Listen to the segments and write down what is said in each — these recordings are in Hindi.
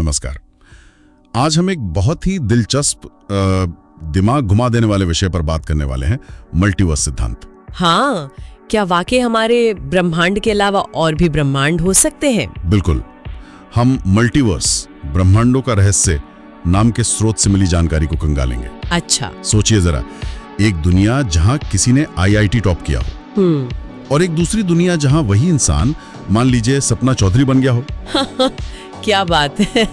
नमस्कार। आज हम एक बहुत ही दिलचस्प दिमाग घुमा देने वाले विषय पर बात करने वाले हैं, मल्टीवर्स सिद्धांत। हाँ, क्या वाकई हमारे ब्रह्मांड के अलावा और भी ब्रह्मांड हो सकते हैं? बिल्कुल। हम मल्टीवर्स, ब्रह्मांडों का रहस्य नाम के स्रोत से मिली जानकारी को खंगालेंगे। अच्छा, सोचिए जरा, एक दुनिया जहां किसी ने IIT टॉप किया हो और एक दूसरी दुनिया जहां वही इंसान, मान लीजिए सपना चौधरी बन गया हो। क्या बात है।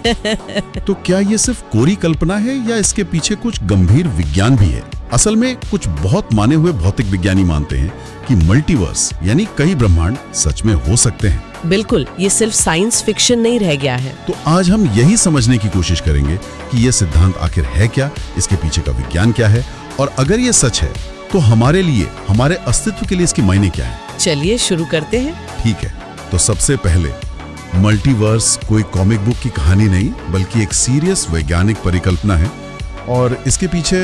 तो क्या ये सिर्फ कोरी कल्पना है या इसके पीछे कुछ गंभीर विज्ञान भी है? असल में कुछ बहुत माने हुए भौतिक विज्ञानी मानते हैं कि मल्टीवर्स यानी कई ब्रह्मांड सच में हो सकते हैं। बिल्कुल, ये सिर्फ साइंस फिक्शन नहीं रह गया है। तो आज हम यही समझने की कोशिश करेंगे कि ये सिद्धांत आखिर है क्या, इसके पीछे का विज्ञान क्या है, और अगर ये सच है तो हमारे लिए, हमारे अस्तित्व के लिए इसकी मायने क्या है। चलिए शुरू करते हैं। ठीक है, तो सबसे पहले मल्टीवर्स कोई कॉमिक बुक की कहानी नहीं, बल्कि एक सीरियस वैज्ञानिक परिकल्पना है और इसके पीछे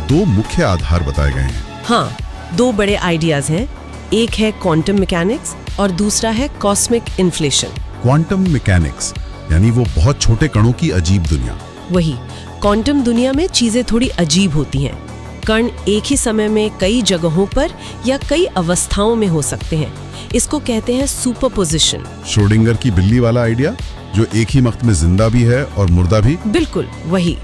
दो मुख्य आधार बताए गए हैं। हाँ, दो बड़े आइडियाज हैं। एक है क्वांटम मैकेनिक्स और दूसरा है कॉस्मिक इन्फ्लेशन। क्वांटम मैकेनिक्स यानी वो बहुत छोटे कणों की अजीब दुनिया। वही, क्वांटम दुनिया में चीजें थोड़ी अजीब होती हैं। कण एक ही समय में कई जगहों पर या कई अवस्थाओं में हो सकते हैं। इसको कहते हैं सुपरपोजिशन। श्रोडिंगर की बिल्ली वाला आइडिया, जो एक ही वक्त में जिंदा भी है और मुर्दा भी। बिल्कुल वही।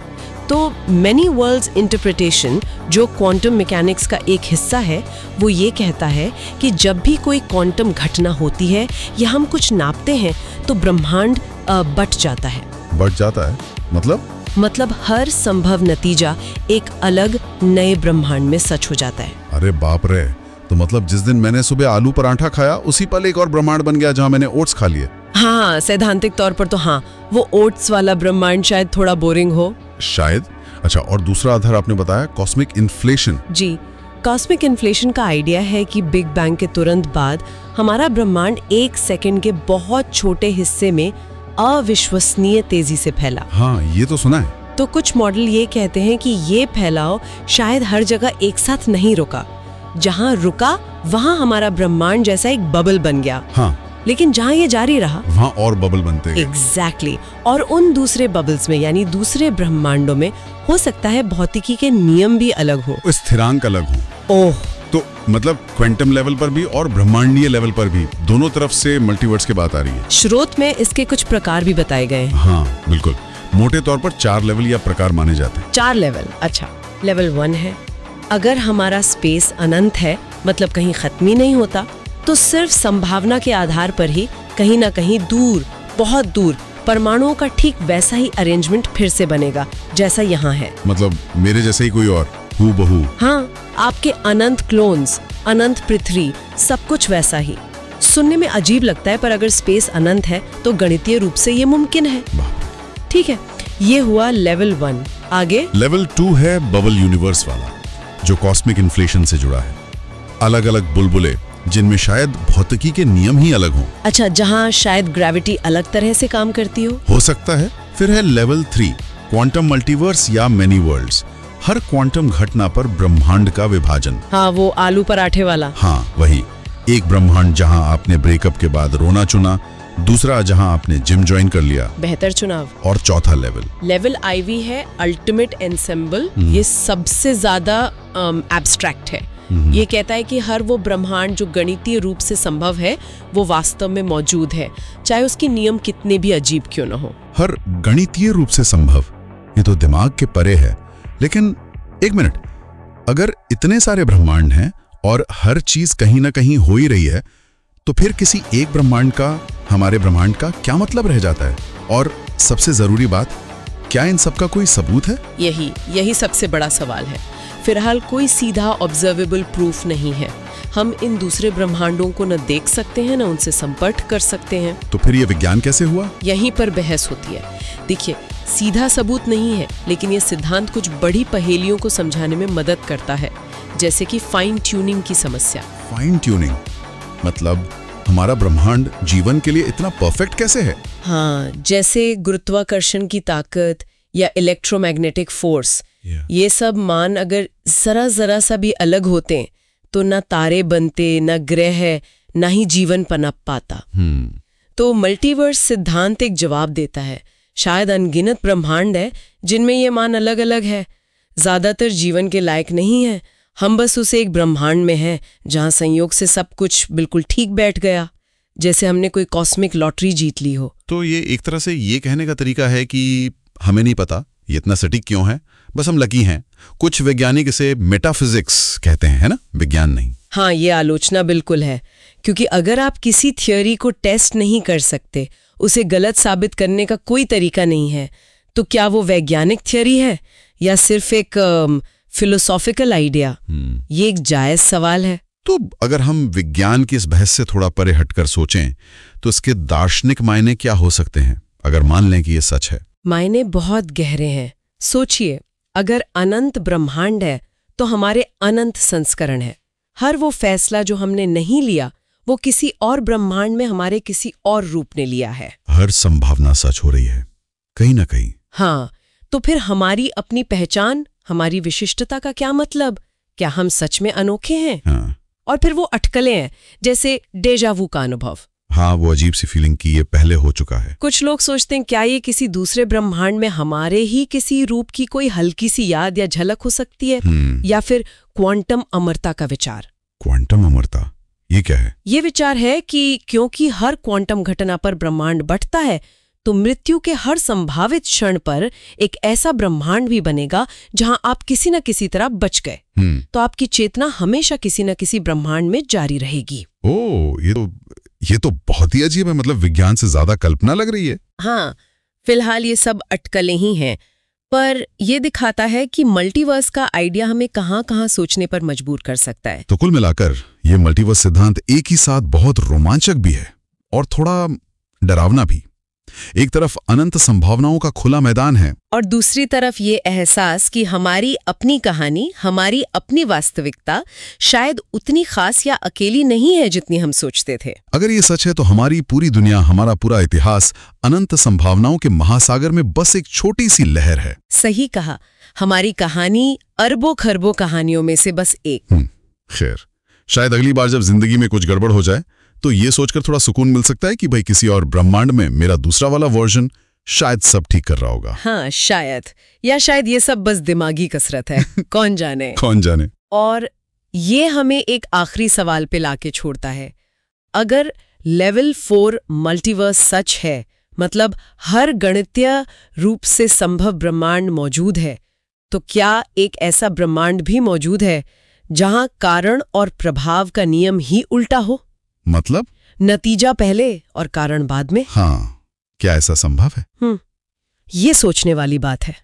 तो मेनी वर्ल्ड्स इंटरप्रिटेशन, जो क्वांटम मैकेनिक्स का एक हिस्सा है, वो ये कहता है कि जब भी कोई क्वांटम घटना होती है या हम कुछ नापते हैं तो ब्रह्मांड बट जाता है। बट जाता है मतलब हर संभव नतीजा एक अलग नए ब्रह्मांड में सच हो जाता है। अरे बाप रे, तो मतलब जिस दिन मैंने सुबह आलू पराठा खाया उसी पल एक और ब्रह्मांड बन गया जहां मैंने ओट्स खा लिए। हाँ, सैद्धांतिक तौर पर तो हाँ, वो ओट्स वाला ब्रह्मांड शायद थोड़ा बोरिंग हो। शायद। अच्छा, और दूसरा आधार आपने बताया कॉस्मिक इन्फ्लेशन। जी, कॉस्मिक इन्फ्लेशन का आइडिया है कि बिग बैंग के तुरंत बाद हमारा ब्रह्मांड एक सेकंड के बहुत छोटे हिस्से में अविश्वसनीय तेजी से फैला। हाँ, ये तो सुना है। तो कुछ मॉडल ये कहते हैं कि ये फैलाव शायद हर जगह एक साथ नहीं रुका। जहाँ रुका वहाँ हमारा ब्रह्मांड जैसा एक बबल बन गया। हाँ, लेकिन जहाँ ये जारी रहा वहाँ और बबल बनते गए। एग्जैक्टली। और उन दूसरे बबल्स में यानी दूसरे ब्रह्मांडों में हो सकता है भौतिकी के नियम भी अलग हो, स्थिरांक अलग हो। ओह, तो मतलब क्वांटम लेवल पर भी और ब्रह्मांडीय लेवल पर भी, दोनों तरफ से मल्टीवर्स की बात आ रही है। स्रोत में इसके कुछ प्रकार भी बताए गए हैं। हाँ बिल्कुल, मोटे तौर पर 4 लेवल या प्रकार माने जाते हैं। 4 लेवल। अच्छा, लेवल 1 है, अगर हमारा स्पेस अनंत है, मतलब कहीं खत्म ही नहीं होता, तो सिर्फ संभावना के आधार पर ही कहीं ना कहीं दूर, बहुत दूर परमाणुओं का ठीक वैसा ही अरेंजमेंट फिर से बनेगा जैसा यहाँ है। मतलब मेरे जैसे ही कोई और हूबहू। हाँ, आपके अनंत क्लोन्स, अनंत पृथ्वी, सब कुछ वैसा ही। सुनने में अजीब लगता है, पर अगर स्पेस अनंत है तो गणितीय रूप से ये मुमकिन है। ठीक है, ये हुआ लेवल 1। आगे लेवल 2 है बबल यूनिवर्स वाला, जो कॉस्मिक इन्फ्लेशन से जुड़ा है। अलग अलग बुलबुले जिनमें शायद भौतिकी के नियम ही अलग हों। अच्छा, जहाँ शायद ग्रेविटी अलग तरह से काम करती हो सकता है। फिर है लेवल 3, क्वांटम मल्टीवर्स या मेनी वर्ल्ड्स। हर क्वांटम घटना पर ब्रह्मांड का विभाजन। हाँ, वो आलू पराठे वाला। हाँ वही, एक ब्रह्मांड जहां आपने ब्रेकअप के बाद रोना चुना, दूसरा जहां आपने जिम ज्वाइन कर लिया, बेहतर चुनाव, और चौथा लेवल IV है अल्टीमेट एंसेम्बल। ये सबसे ज्यादा एब्स्ट्रैक्ट है। ये कहता है कि हर वो ब्रह्मांड जो गणितीय रूप से संभव है वो वास्तव में मौजूद है, चाहे उसके नियम कितने भी अजीब क्यों न हो। हर गणितीय रूप से संभव, ये तो दिमाग के परे है। लेकिन एक मिनट, अगर इतने सारे ब्रह्मांड हैं और हर चीज कहीं ना कहीं हो ही रही है, तो फिर किसी एक ब्रह्मांड का, हमारे ब्रह्मांड का क्या मतलब रह जाता है? और सबसे जरूरी बात, क्या इन सब का कोई सबूत है? यही सबसे बड़ा सवाल है। फिलहाल कोई सीधा ऑब्जर्वेबल प्रूफ नहीं है। हम इन दूसरे ब्रह्मांडों को न देख सकते हैं, न उनसे संपर्क कर सकते हैं। तो फिर ये विज्ञान कैसे हुआ? यहीं पर बहस होती है। देखिए, सीधा सबूत नहीं है, लेकिन ये सिद्धांत कुछ बड़ी पहेलियों को समझाने में मदद करता है, जैसे कि फाइन ट्यूनिंग की समस्या। फाइन ट्यूनिंग मतलब हमारा ब्रह्मांड जीवन के लिए इतना परफेक्ट कैसे है? हाँ, जैसे गुरुत्वाकर्षण की ताकत या इलेक्ट्रोमैग्नेटिक फोर्स, ये सब मान अगर जरा सा भी अलग होते तो ना तारे बनते, ना ग्रह, ना ही जीवन पनप पाता। तो मल्टीवर्स सिद्धांत एक जवाब देता है। शायद अनगिनत ब्रह्मांड है जिनमें ये मान अलग अलग है। ज्यादातर जीवन के लायक नहीं है, हम बस उसे एक ब्रह्मांड में हैं जहां संयोग से सब कुछ बिल्कुल ठीक बैठ गया, जैसे हमने कोई कॉस्मिक लॉटरी जीत ली हो। तो ये एक तरह से ये कहने का तरीका है कि हमें नहीं पता ये इतना सटीक क्यों है, बस हम लकी हैं। कुछ वैज्ञानिक इसे मेटाफिजिक्स कहते हैं, है ना, विज्ञान नहीं। हाँ, ये आलोचना बिल्कुल है, क्योंकि अगर आप किसी थियोरी को टेस्ट नहीं कर सकते, उसे गलत साबित करने का कोई तरीका नहीं है, तो क्या वो वैज्ञानिक थियोरी है या सिर्फ एक फिलोसॉफिकल आइडिया? ये एक जायज सवाल है। तो अगर हम विज्ञान की इस बहस से थोड़ा परे हटकर सोचें तो इसके दार्शनिक मायने क्या हो सकते हैं, अगर मान लें कि ये सच है? मायने बहुत गहरे हैं। सोचिए, अगर अनंत ब्रह्मांड है तो हमारे अनंत संस्करण है। हर वो फैसला जो हमने नहीं लिया वो किसी और ब्रह्मांड में हमारे किसी और रूप ने लिया है। हर संभावना सच हो रही है कहीं ना कहीं। हाँ, तो फिर हमारी अपनी पहचान, हमारी विशिष्टता का क्या मतलब? क्या हम सच में अनोखे हैं? हाँ। और फिर वो अटकलें हैं, जैसे डेजावू का अनुभव। हाँ, वो अजीब सी फीलिंग कि ये पहले हो चुका है। कुछ लोग सोचते हैं क्या ये किसी दूसरे ब्रह्मांड में हमारे ही किसी रूप की कोई हल्की सी याद या झलक हो सकती है? या फिर क्वांटम अमरता का विचार। क्वांटम अमरता, ये क्या है? ये विचार है कि क्योंकि हर क्वांटम घटना पर ब्रह्मांड बढ़ता है, तो मृत्यु के हर संभावित क्षण पर एक ऐसा ब्रह्मांड भी बनेगा जहां आप किसी न किसी तरह बच गए। तो आपकी चेतना हमेशा किसी न किसी ब्रह्मांड में जारी रहेगी। ओह, ये तो बहुत ही अजीब है, मतलब विज्ञान से ज्यादा कल्पना लग रही है। हाँ, फिलहाल ये सब अटकलें ही हैं, पर ये दिखाता है कि मल्टीवर्स का आइडिया हमें कहाँ-कहाँ सोचने पर मजबूर कर सकता है। तो कुल मिलाकर ये मल्टीवर्स सिद्धांत एक ही साथ बहुत रोमांचक भी है और थोड़ा डरावना भी। एक तरफ अनंत संभावनाओं का खुला मैदान है और दूसरी तरफ ये एहसास कि हमारी अपनी कहानी, हमारी अपनी वास्तविकता शायद उतनी खास या अकेली नहीं है जितनी हम सोचते थे। अगर ये सच है तो हमारी पूरी दुनिया, हमारा पूरा इतिहास अनंत संभावनाओं के महासागर में बस एक छोटी सी लहर है। सही कहा, हमारी कहानी अरबों खरबों कहानियों में से बस एक। खैर, शायद अगली बार जब जिंदगी में कुछ गड़बड़ हो जाए तो ये सोचकर थोड़ा सुकून मिल सकता है कि भाई किसी और ब्रह्मांड में मेरा दूसरा वाला वर्जन शायद सब ठीक कर रहा होगा। हाँ, शायद, या शायद ये सब बस दिमागी कसरत है। कौन जाने। कौन जाने। और ये हमें एक आखिरी सवाल पे लाके छोड़ता है। अगर लेवल 4 मल्टीवर्स सच है, मतलब हर गणितीय रूप से संभव ब्रह्मांड मौजूद है, तो क्या एक ऐसा ब्रह्मांड भी मौजूद है जहां कारण और प्रभाव का नियम ही उल्टा हो? मतलब नतीजा पहले और कारण बाद में। हाँ, क्या ऐसा संभव है? ये सोचने वाली बात है।